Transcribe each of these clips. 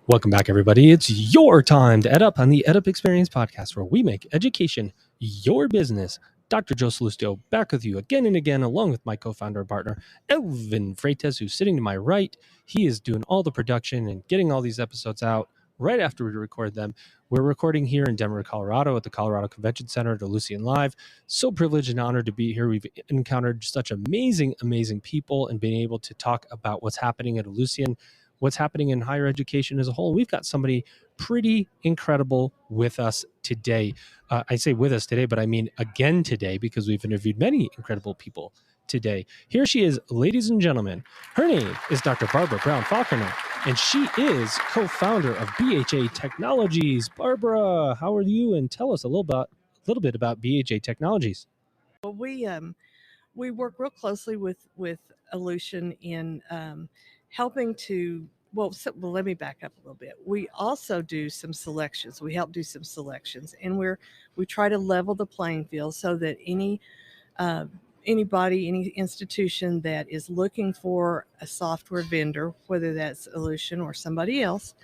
Welcome back, everybody. It's your time to EdUp on the EdUp Experience podcast, where we make education your business. Dr. Joe Salustio back with you again and again, along with my co-founder and partner, Elvin Freitas, who's sitting to my right. He is doing all the production and getting all these episodes out right after we record them. We're recording here in Denver, Colorado at the Colorado Convention Center at Ellucian Live. So privileged and honored to be here. We've encountered such amazing people and been able to talk about what's happening at Ellucian, what's happening in higher education as a whole. We've got somebody pretty incredible with us today. I say with us today, but I mean again today, because we've interviewed many incredible people today. Here she is, ladies and gentlemen. Her name is Dr. Barbara Brown-Faulconer, and she is co-founder of BHA Technologies. Barbara, how are you? And tell us a little bit about BHA Technologies. Well, we work real closely with Ellucian in helping to let me back up a little bit. We also do some selections. We help do some selections, and we try to level the playing field so that anybody, any institution that is looking for a software vendor, whether that's Ellucian or somebody else,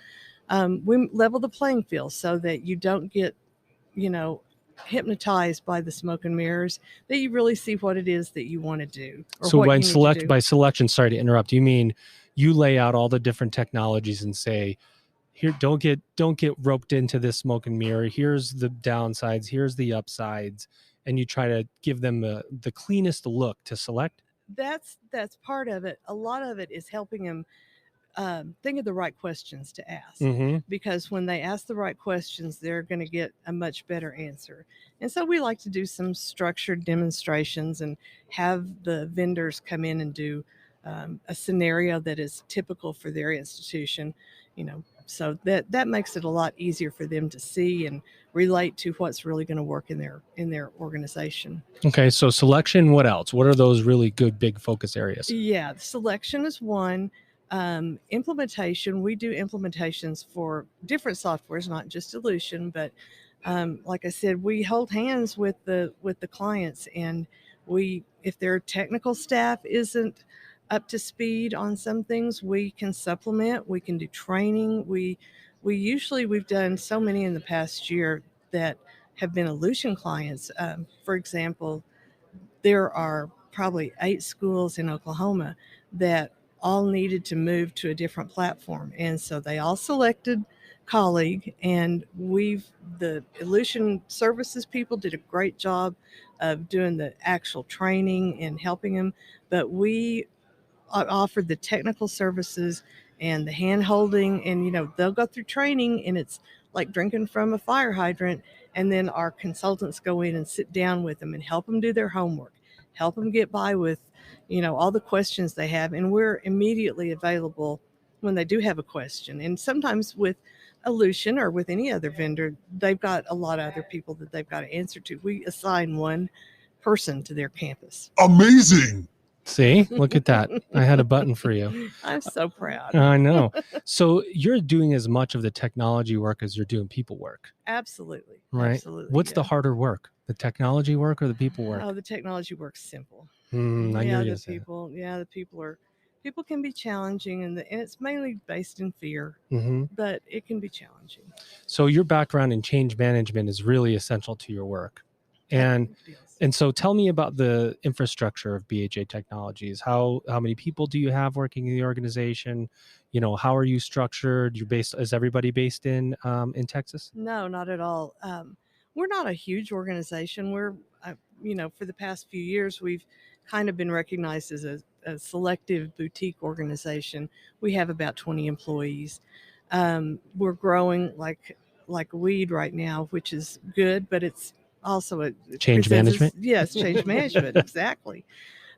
we level the playing field so that you don't get, hypnotized by the smoke and mirrors, that you really see what it is that you want to do. So by selection, sorry to interrupt, you mean you lay out all the different technologies and say, here, don't get roped into this smoke and mirror. Here's the downsides, here's the upsides, and you try to give them the cleanest look to select? That's part of it. A lot of it is helping them think of the right questions to ask, because when they ask the right questions, they're going to get a much better answer. And so we like to do some structured demonstrations and have the vendors come in and do a scenario that is typical for their institution, so that makes it a lot easier for them to see and relate to what's really going to work in their organization. Okay, so selection, what else? What are those really good big focus areas? Yeah, selection is one. Implementation, we do implementations for different softwares, not just Ellucian, but like I said, we hold hands with the clients, and if their technical staff isn't up to speed on some things, we can supplement. We can do training. We've done so many in the past year that have been Ellucian clients. For example, there are probably 8 schools in Oklahoma that all needed to move to a different platform, and so they all selected Colleague, and the Ellucian services people did a great job of doing the actual training and helping them, but we offered the technical services and the hand holding, and they'll go through training, and it's like drinking from a fire hydrant, and then our consultants go in and sit down with them and help them do their homework, help them get by with all the questions they have, and we're immediately available when they do have a question. And sometimes with Ellucian or with any other vendor, they've got a lot of other people that they've got to answer to. We assign one person to their campus. Amazing. See, look at that. I had a button for you. I'm so proud. I know. So you're doing as much of the technology work as you're doing people work. Absolutely. Right. Absolutely. What's the harder work? The technology work or the people work? Oh, the technology work's simple. The People can be challenging, and it's mainly based in fear, but it can be challenging. So your background in change management is really essential to your work. And so tell me about the infrastructure of BHA Technologies. How many people do you have working in the organization? How are you structured? Is everybody based in Texas? No, not at all. We're not a huge organization. We're, for the past few years, we've kind of been recognized as a selective boutique organization. We have about 20 employees. We're growing like a weed right now, which is good, but it's also a change management. Yes, change management, exactly.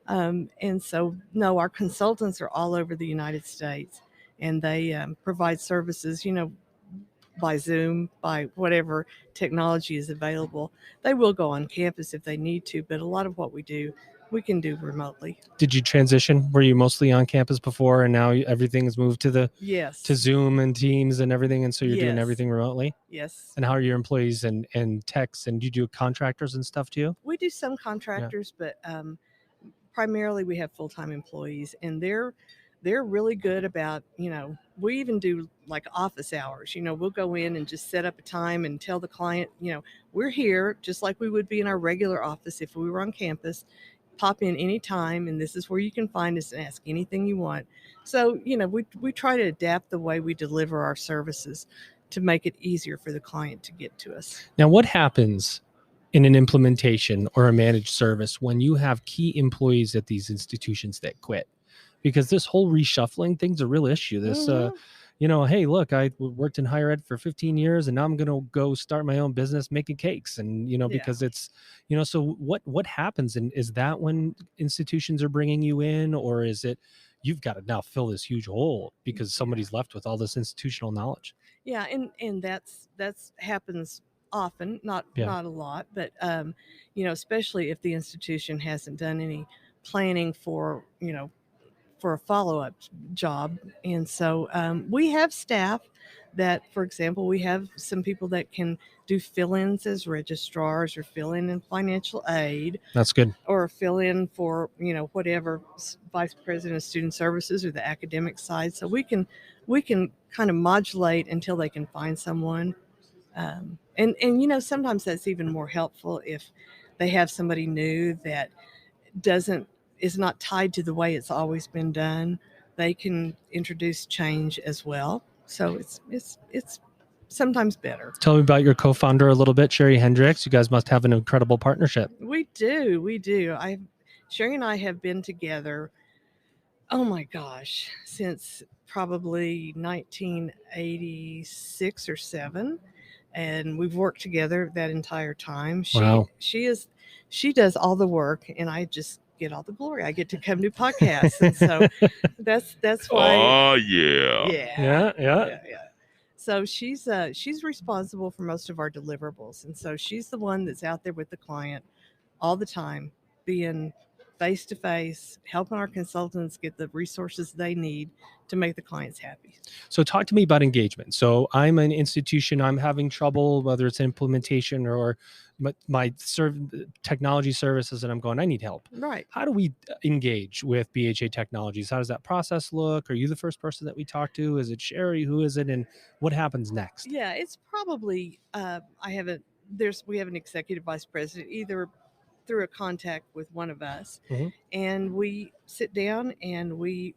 And so, no, our consultants are all over the United States, and they provide services, by Zoom, by whatever technology is available. They will go on campus if they need to, but a lot of what we do, we can do remotely. Did you transition? Were you mostly on campus before, and now everything has moved to to Zoom and Teams and everything, and so you're doing everything remotely? Yes. And how are your employees and techs, and do you do contractors and stuff too? We do some contractors, but primarily we have full-time employees, and they're really good about, we even do like office hours. We'll go in and just set up a time and tell the client, we're here just like we would be in our regular office if we were on campus. Pop in anytime, and this is where you can find us and ask anything you want. So, we try to adapt the way we deliver our services to make it easier for the client to get to us. Now, what happens in an implementation or a managed service when you have key employees at these institutions that quit? Because this whole reshuffling thing's a real issue. This, hey, look, I worked in higher ed for 15 years and now I'm going to go start my own business making cakes. And, because it's, so what happens? And is that when institutions are bringing you in, or is it, you've got to now fill this huge hole because somebody's left with all this institutional knowledge? Yeah. And that's happens often, not a lot, but, especially if the institution hasn't done any planning for a follow-up job. And so we have staff that, for example, we have some people that can do fill-ins as registrars or fill in financial aid. That's good. Or fill in for, whatever, vice president of student services or the academic side. So we can kind of modulate until they can find someone. And sometimes that's even more helpful if they have somebody new that is not tied to the way it's always been done. They can introduce change as well. So it's sometimes better. Tell me about your co-founder a little bit, Sherry Hendricks. You guys must have an incredible partnership. We do. Sherry and I have been together, oh my gosh, since probably 1986 or 7. And we've worked together that entire time. Wow. She does all the work and I just get all the glory. I get to come do podcasts. And so that's why. Oh yeah. So she's responsible for most of our deliverables. And so she's the one that's out there with the client all the time, being face to face, helping our consultants get the resources they need to make the clients happy. So talk to me about engagement. So I'm an institution, I'm having trouble, whether it's implementation or my technology services, and I'm going, I need help. Right. How do we engage with BHA Technologies? How does that process look? Are you the first person that we talk to? Is it Sherry? Who is it? And what happens next? Yeah, it's probably, we have an executive vice president, either through a contact with one of us, and we sit down and we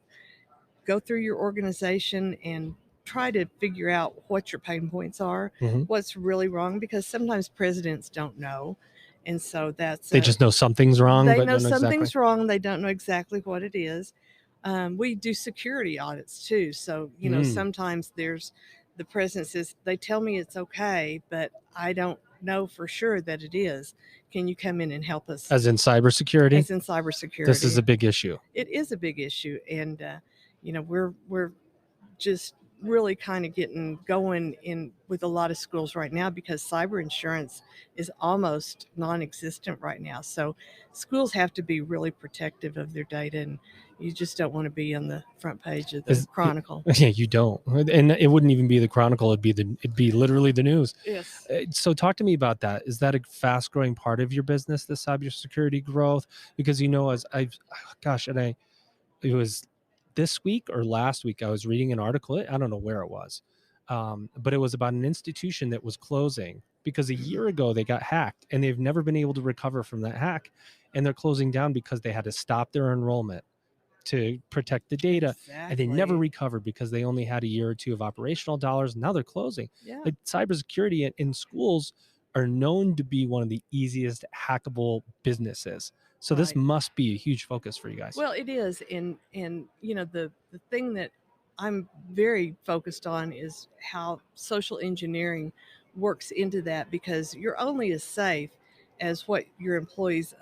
go through your organization and try to figure out what your pain points are, what's really wrong, because sometimes presidents don't know. And so they just know something's wrong. They know something's wrong. They don't know exactly what it is. We do security audits too. So, sometimes the president says, they tell me it's okay, but I don't know for sure that it is. Can you come in and help us? As in cybersecurity? As in cybersecurity. This is a big issue. It is a big issue. And, we're just really kind of getting going in with a lot of schools right now, because cyber insurance is almost non-existent right now. So schools have to be really protective of their data, and you just don't want to be on the front page of the Chronicle. Yeah, you don't. And it wouldn't even be the Chronicle. It'd be literally the news. Yes. So talk to me about that. Is that a fast growing part of your business, the cybersecurity growth? Because, it was this week or last week, I was reading an article. I don't know where it was, but it was about an institution that was closing because a year ago they got hacked and they've never been able to recover from that hack. And they're closing down because they had to stop their enrollment to protect the data. Exactly. And they never recovered because they only had a year or two of operational dollars. Now they're closing. Yeah. Like cybersecurity in schools are known to be one of the easiest hackable businesses. So this must be a huge focus for you guys. Well, it is. And the thing that I'm very focused on is how social engineering works into that, because you're only as safe as what your employees,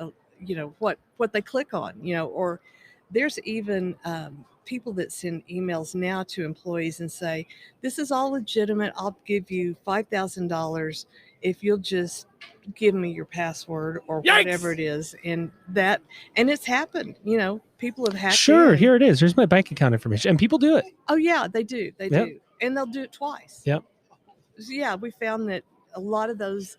what they click on, or there's even people that send emails now to employees and say, this is all legitimate. I'll give you $5,000 if you'll just give me your password or Yikes! Whatever it is. And it's happened, people have hacked. Sure. Here it is. Here's my bank account information. And people do it. Oh yeah, they do. They do. And they'll do it twice. Yep. So, yeah. We found that a lot of those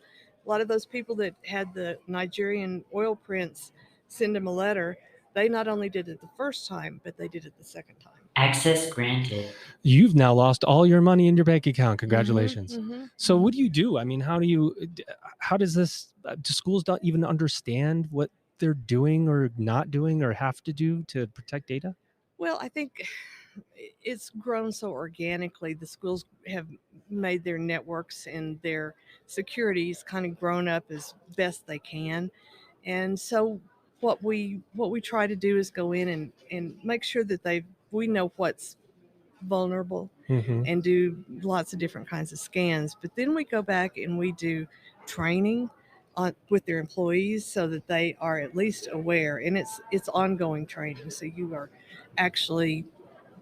people that had the Nigerian oil prince send them a letter, they not only did it the first time, but they did it the second time. Access granted. You've now lost all your money in your bank account. Congratulations. So Mm-hmm. what do you do? I mean, how does this, do schools not even understand what they're doing or not doing or have to do to protect data? Well, I think it's grown so organically. The schools have made their networks and their securities kind of grown up as best they can. And so what we try to do is go in and make sure that we know what's vulnerable Mm-hmm. and do lots of different kinds of scans. But then we go back and we do training with their employees so that they are at least aware, and it's ongoing training. So you are actually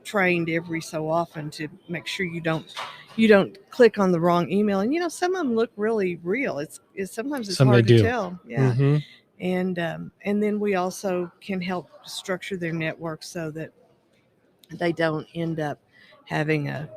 trained every so often to make sure you don't click on the wrong email. And some of them look really real. It's sometimes it's Some hard they to do. tell. Yeah. Mm-hmm. And then we also can help structure their network so that they don't end up having a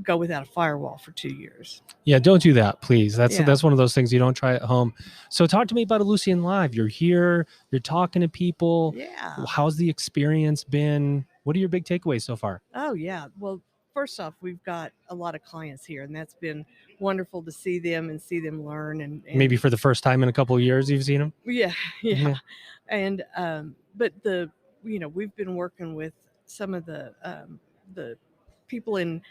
go without a firewall for 2 years. Yeah, don't do that, please. That's Yeah. one of those things you don't try at home. So talk to me about Ellucian Live. You're here, you're talking to people. Yeah. How's the experience been? What are your big takeaways so far? Oh, yeah. Well, first off, we've got a lot of clients here, and that's been wonderful to see them and see them learn. And Maybe for the first time in a couple of years you've seen them? Yeah. Yeah. And but we've been working with some of the people in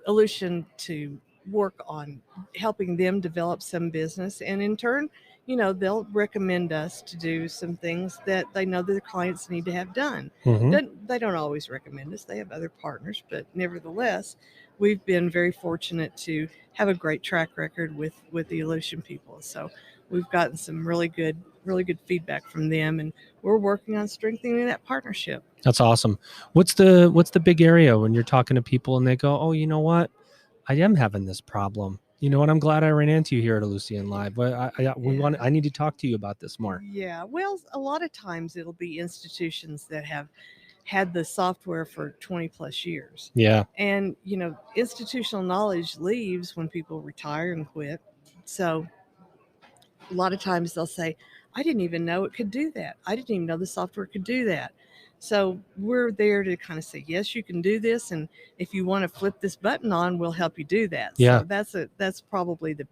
Ellucian to work on helping them develop some business, and in turn, they'll recommend us to do some things that they know that their clients need to have done. Mhm. They don't always recommend us. They have other partners, but nevertheless, we've been very fortunate to have a great track record with the Ellucian people. So we've gotten some really good feedback from them, and we're working on strengthening that partnership. That's awesome. What's the big area when you're talking to people and they go, "Oh, you know what? I am having this problem. You know what? I'm glad I ran into you here at Ellucian Live. But I need to talk to you about this more." Yeah, well, a lot of times it'll be institutions that have had the software for 20 plus years. Yeah. And, institutional knowledge leaves when people retire and quit. So a lot of times they'll say, I didn't even know it could do that. I didn't even know the software could do that. So we're there to kind of say, yes, you can do this. And if you want to flip this button on, we'll help you do that. Yeah. So that's probably the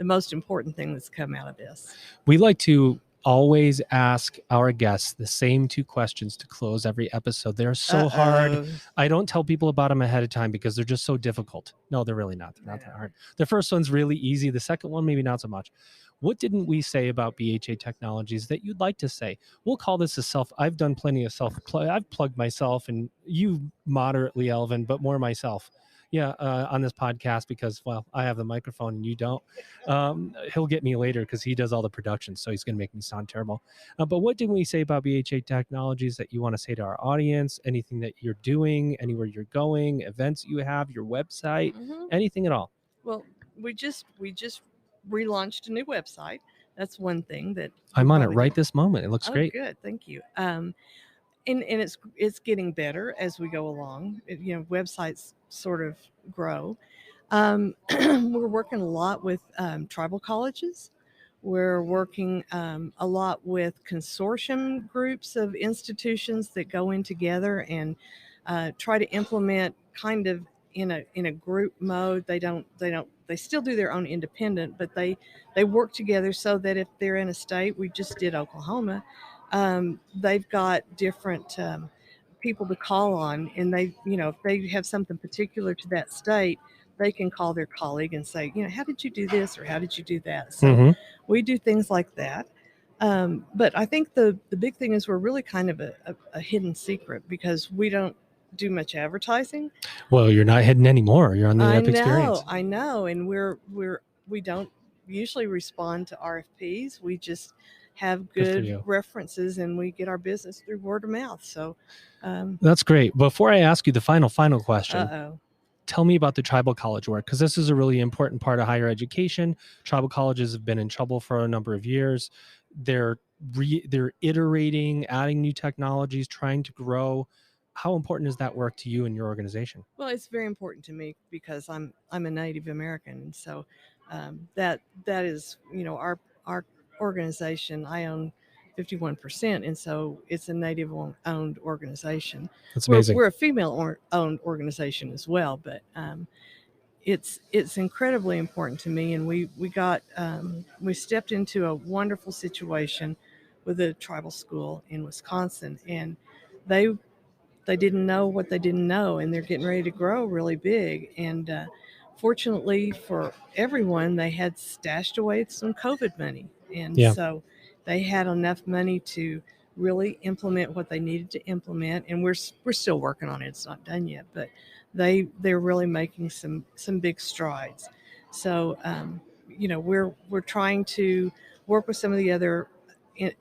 most important thing that's come out of this. We like to always ask our guests the same two questions to close every episode. They're so hard. I don't tell people about them ahead of time because they're just so difficult. No, they're really not. They're not that hard. The first one's really easy. The second one, maybe not so much. What didn't we say about BHA Technologies that you'd like to say? We'll call this I've done plenty of I've plugged myself, and you moderately, Elvin, but more myself. Yeah, on this podcast because, well, I have the microphone and you don't. He'll get me later because he does all the production, so he's going to make me sound terrible. But what did we say about BHA Technologies that you want to say to our audience? Anything that you're doing, anywhere you're going, events you have, your website, anything at all? Well, we just relaunched a new website. That's one thing that I'm on it right this moment. It looks great. Good, thank you. And it's getting better as we go along. Websites sort of grow. We're working a lot with tribal colleges. We're working a lot with consortium groups of institutions that go in together and try to implement kind of in a group mode. They still do their own independent, but they work together so that if they're in a state, we just did Oklahoma, they've got different people to call on, and if they have something particular to that state, they can call their colleague and say, how did you do this or how did you do that? So we do things like that. But I think the big thing is we're really kind of a hidden secret because we don't do much advertising. Well, you're not hidden anymore. You're on the EdUp Experience. I know, and we don't usually respond to RFPs. We just have good references, and we get our business through word of mouth. So that's great. Before I ask you the final question, tell me about the tribal college work, because this is a really important part of higher education. Tribal colleges have been in trouble for a number of years. They're iterating, adding new technologies, trying to grow. How important is that work to you and your organization? Well, it's very important to me because I'm a Native American, and so that is our organization. I own 51%, and so it's a Native-owned organization. That's amazing. We're a female-owned organization as well, but it's incredibly important to me. And we stepped into a wonderful situation with a tribal school in Wisconsin, and they didn't know what they didn't know, and they're getting ready to grow really big. And fortunately for everyone, they had stashed away some COVID money, and so they had enough money to really implement what they needed to implement. And we're still working on it; it's not done yet, but they're really making some big strides. So we're trying to work with some of the other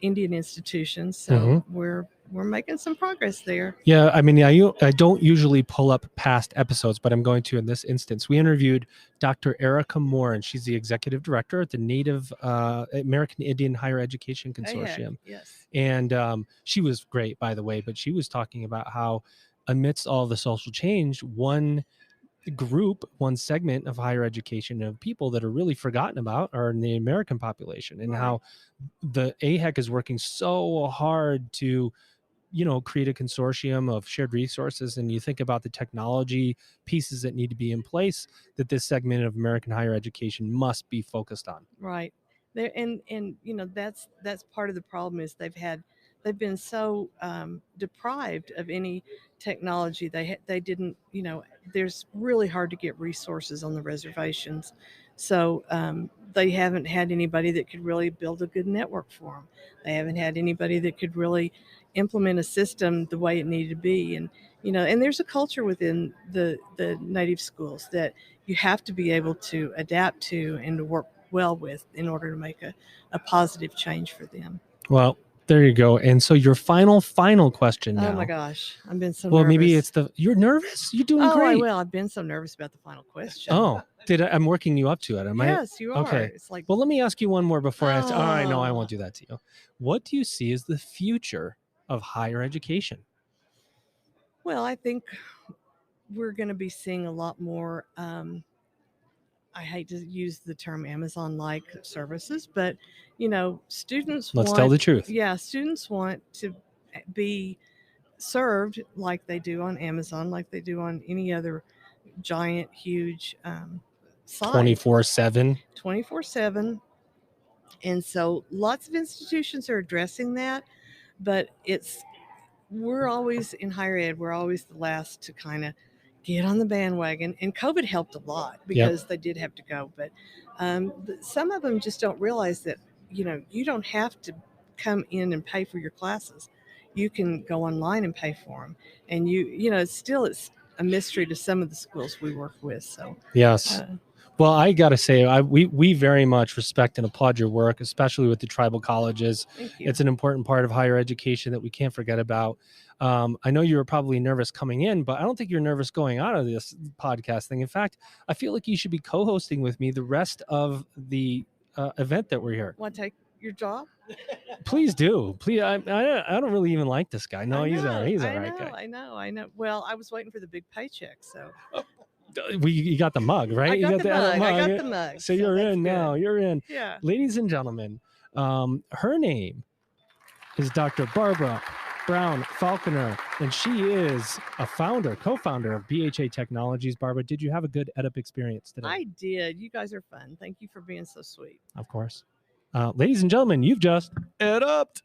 Indian institutions. So we're making some progress there. Yeah, I mean, I don't usually pull up past episodes, but I'm going to in this instance. We interviewed Dr. Erica Moore, and she's the executive director at the Native American Indian Higher Education Consortium. Yes. And she was great, by the way, but she was talking about how amidst all the social change, one segment of higher education of people that are really forgotten about are in the American population, and how the AHEC is working so hard to create a consortium of shared resources. And you think about the technology pieces that need to be in place that this segment of American higher education must be focused on. Right. There, and that's part of the problem is they've been so deprived of any technology. They didn't, there's really hard to get resources on the reservations. So they haven't had anybody that could really build a good network for them. They haven't had anybody that could really implement a system the way it needed to be. And and there's a culture within the Native schools that you have to be able to adapt to and to work well with in order to make a positive change for them. Well, there you go. And so your final question now. Oh my gosh, I've been so nervous. Well, maybe it's you're nervous? You're doing great. Well, I've been so nervous about the final question. Oh, I'm working you up to it. Yes, you are. Okay. It's like, well, let me ask you one more before I ask. Oh, I know I won't do that to you. What do you see as the future of higher education? Well, I think we're going to be seeing a lot more, I hate to use the term Amazon-like services, but students Let's tell the truth. Yeah, students want to be served like they do on Amazon, like they do on any other giant, huge site. 24/7. 24/7. And so lots of institutions are addressing that, but we're always in higher ed, we're always the last to kind of get on the bandwagon. And COVID helped a lot because they did have to go. But some of them just don't realize that, you don't have to come in and pay for your classes. You can go online and pay for them. And it's a mystery to some of the schools we work with. So yes. Well, I got to say, we very much respect and applaud your work, especially with the tribal colleges. Thank you. It's an important part of higher education that we can't forget about. I know you were probably nervous coming in, but I don't think you're nervous going out of this podcast thing. In fact, I feel like you should be co-hosting with me the rest of the event that we're here. Want to take your job? Please do. Please. I don't really even like this guy. No, he's a right guy. I know. Well, I was waiting for the big paycheck, so. You got the mug, right? I got the mug. So you're in now. You're in. Yeah. Ladies and gentlemen, her name is Dr. Barbara Brown-Faulconer, and she is a co-founder of BHA Technologies. Barbara, did you have a good EdUp experience today? I did. You guys are fun. Thank you for being so sweet. Of course. Ladies and gentlemen, you've just EdUp'd.